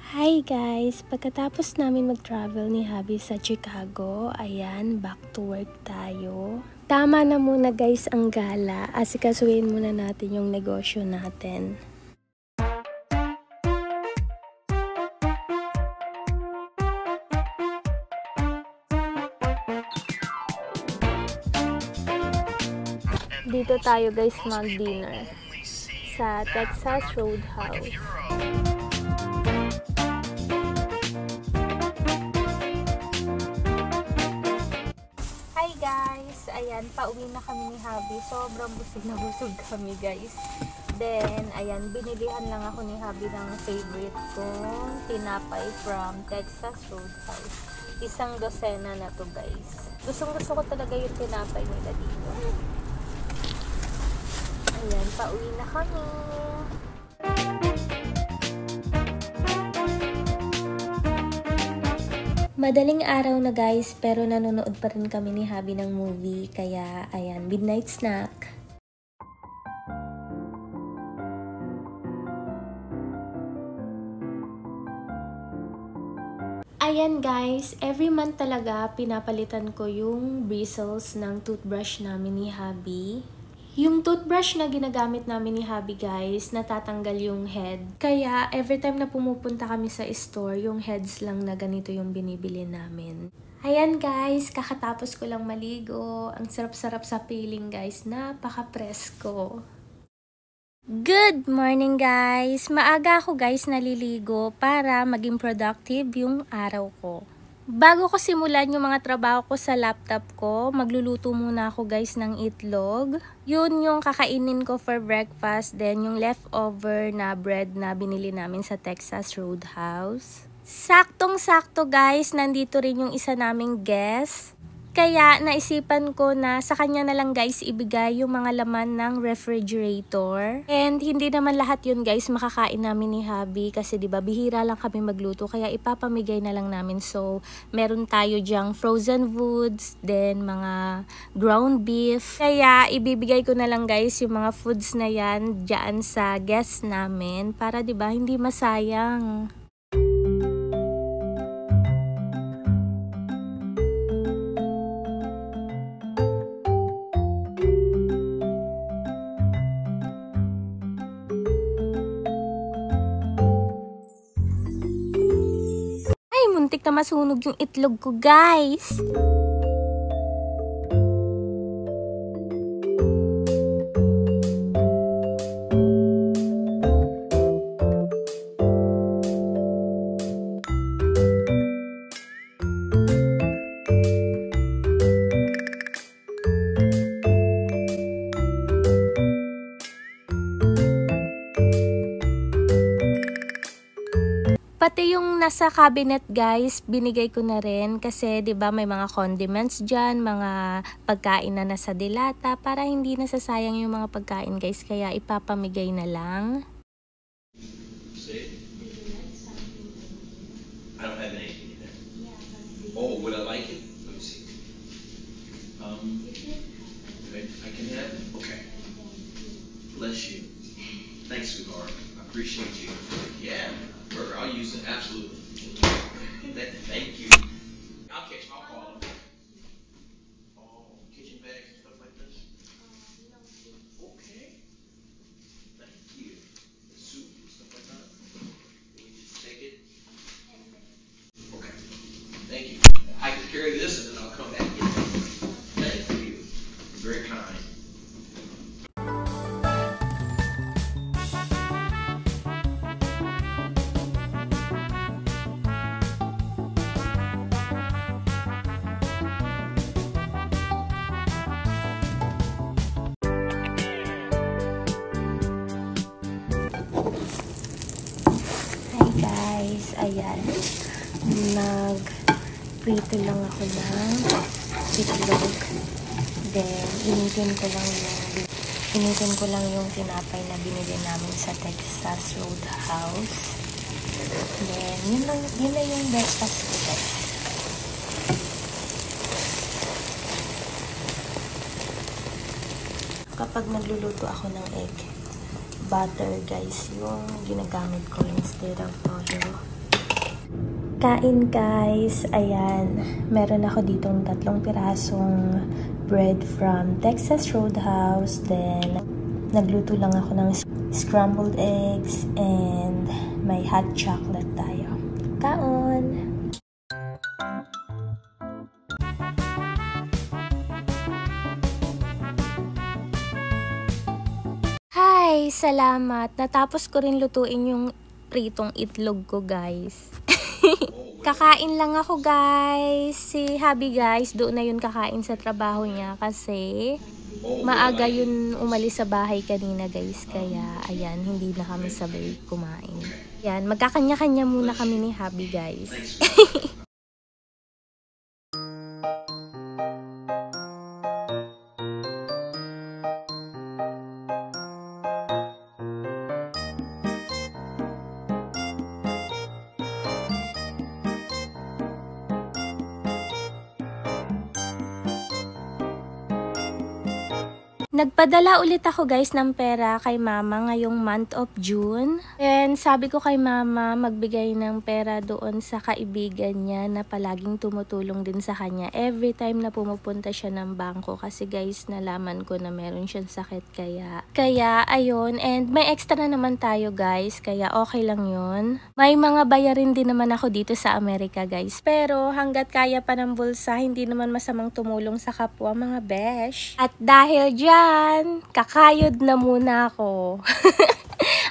Hi guys! Pagkatapos namin mag-travel ni Habi sa Chicago, ayan, back to work tayo. Tama na muna guys ang gala, asikasuhin muna natin yung negosyo natin. Dito tayo guys mag-dinner sa Texas Roadhouse. Hi guys! Ayan, pauwi na kami ni Habi. Sobrang busog na busog kami guys. Then, ayan, binilihan lang ako ni Habi ng favorite kong tinapay from Texas Roadhouse. Isang dosena na to guys. Gustong gusto ko talaga yung tinapay nila dito. Ayan, pauwi na kami. Madaling araw na guys, pero nanonood pa rin kami ni Habi ng movie. Kaya, ayan, midnight snack. Ayan guys, every month talaga pinapalitan ko yung bristles ng toothbrush namin ni Habi. Yung toothbrush na ginagamit namin ni Habi guys, natatanggal yung head. Kaya every time na pumupunta kami sa store, yung heads lang na ganito yung binibili namin. Ayan guys, kakatapos ko lang maligo. Ang sarap-sarap sa feeling guys, napaka-presko. Good morning guys! Maaga ako guys naliligo para maging productive yung araw ko. Bago ko simulan yung mga trabaho ko sa laptop ko, magluluto muna ako guys ng itlog. Yun yung kakainin ko for breakfast, then yung leftover na bread na binili namin sa Texas Roadhouse. Saktong-sakto guys, nandito rin yung isa naming guest. Kaya naisipan ko na sa kanya na lang guys ibigay yung mga laman ng refrigerator. And hindi naman lahat yun guys makakain namin ni Habi kasi 'di ba bihira lang kami magluto kaya ipapamigay na lang namin. So meron tayo diyang frozen foods, then mga ground beef. Kaya ibibigay ko na lang guys yung mga foods na yan diyan sa guests namin para 'di ba hindi masayang. Muntik na masunog yung itlog ko, guys. Pati yung nasa cabinet guys, binigay ko na rin kasi 'di ba may mga condiments diyan, mga pagkain na nasa dilata para hindi nasasayang yung mga pagkain guys, kaya ipapamigay na lang. I don't have anything in there. Oh, would I like it? Let me see. I can have it? Okay. Bless you. Thanks, sweetheart. I appreciate you. Yeah. I'll use it, absolutely. Thank you. I'll call them. Oh, kitchen bags and stuff like this? Okay. Thank you. Soup and stuff like that? Can you just take it? Okay. Thank you. I can carry this and then I'll come back and get it. Thank you. Very kind. Guys, ayan, nag-prito lang ako ng itlog. Then, initin ko lang yung tinapay na binili namin sa Texas Roadhouse. Then, yun na yung breakfast ko guys. Kapag nagluluto ako ng egg, butter guys yung ginagamit ko instead of toyo. Kain guys, ayan, meron ako ditong 3 pirasong bread from Texas Roadhouse, then nagluto lang ako ng scrambled eggs and may hot chocolate tayo. Kaon! Hi! Salamat! Natapos ko rin lutuin yung pritong itlog ko guys. Kakain lang ako guys. Si Habi guys, doon na yun kakain sa trabaho niya kasi maaga yun umalis sa bahay kanina guys. Kaya ayan, hindi na kami sabay kumain. Yan, magkakanya-kanya muna kami ni Habi guys. Nagpadala ulit ako guys ng pera kay mama ngayong month of June. And sabi ko kay mama magbigay ng pera doon sa kaibigan niya na palaging tumutulong din sa kanya every time na pumupunta siya ng bangko. Kasi guys, nalaman ko na meron siyang sakit kaya ayun. And may extra na naman tayo guys, kaya okay lang yun. May mga bayarin din naman ako dito sa Amerika guys. Pero hanggat kaya pa ng bulsa, hindi naman masamang tumulong sa kapwa mga besh. At dahil dyan, kakayod na muna ako.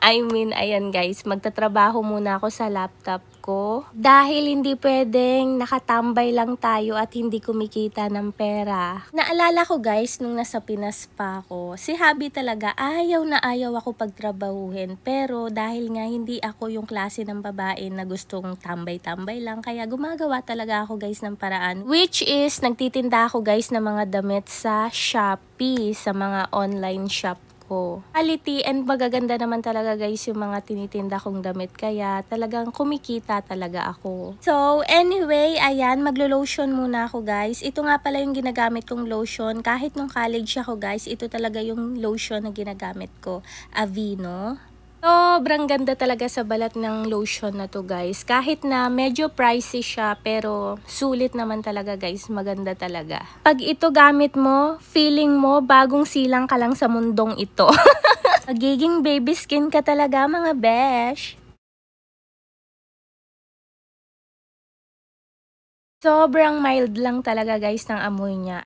I mean, ayan guys, magtatrabaho muna ako sa laptop ko. Dahil hindi pwedeng nakatambay lang tayo at hindi kumikita ng pera. Naalala ko guys, nung nasa Pinas pa ako, si Habi talaga ayaw na ayaw ako pagtrabahuhin. Pero dahil nga hindi ako yung klase ng babae na gustong tambay-tambay lang, kaya gumagawa talaga ako guys ng paraan. Which is, nagtitinda ako guys ng mga damit sa Shopee, sa mga online shop. Quality and magaganda naman talaga guys yung mga tinitinda kong damit, kaya talagang kumikita talaga ako. So anyway, ayan, maglo-lotion muna ako guys. Ito nga pala yung ginagamit kong lotion. Kahit nung college ako guys, ito talaga yung lotion na ginagamit ko, Aveeno. Sobrang ganda talaga sa balat ng lotion na to guys. Kahit na medyo pricey siya, pero sulit naman talaga guys. Maganda talaga. Pag ito gamit mo, feeling mo bagong silang ka lang sa mundong ito. Magiging baby skin ka talaga mga besh. Sobrang mild lang talaga guys ng amoy niya.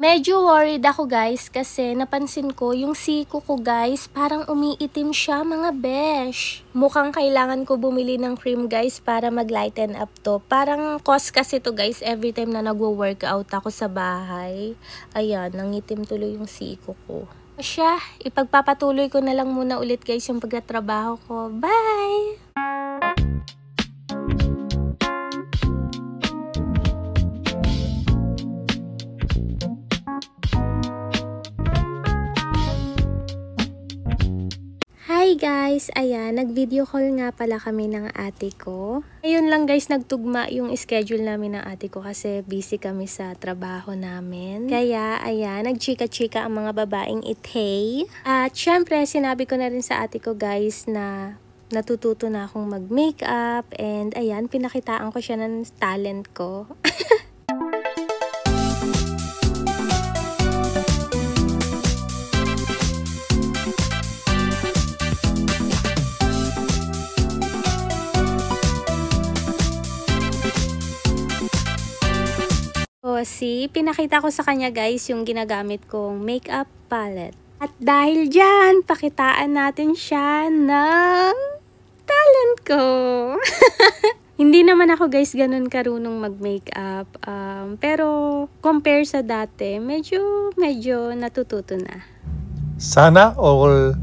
Medyo worried ako guys kasi napansin ko yung siko ko guys parang umiitim siya mga besh. Mukhang kailangan ko bumili ng cream guys para mag-lighten up to. Parang cause kasi to guys every time na nagwo-workout ako sa bahay. Ayan, nangitim tuloy yung siko ko. Siya, ipagpapatuloy ko na lang muna ulit guys yung pagtatrabaho ko. Bye! Hi guys! Ayan, nag-video call nga pala kami ng ate ko. Ngayon lang guys, nagtugma yung schedule namin ng ate ko kasi busy kami sa trabaho namin. Kaya, ayan, nagchika-chika ang mga babaeng itay. At syempre, sinabi ko na rin sa ate ko guys na natututo na akong mag-makeup. And ayan, pinakitaan ko siya ng talent ko. Pinakita ko sa kanya guys yung ginagamit kong makeup palette. At dahil dyan, pakitaan natin siya ng talent ko. Hindi naman ako guys ganun karunong mag-makeup. Pero compare sa dati, medyo natututo na. Sana all.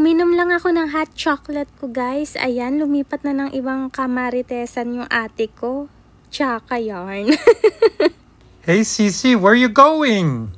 Uminom lang ako ng hot chocolate ko, guys. Ayan, lumipat na ng ibang kamaritesan yung ate ko. Tsaka yarn. Hey Sisi, where you going?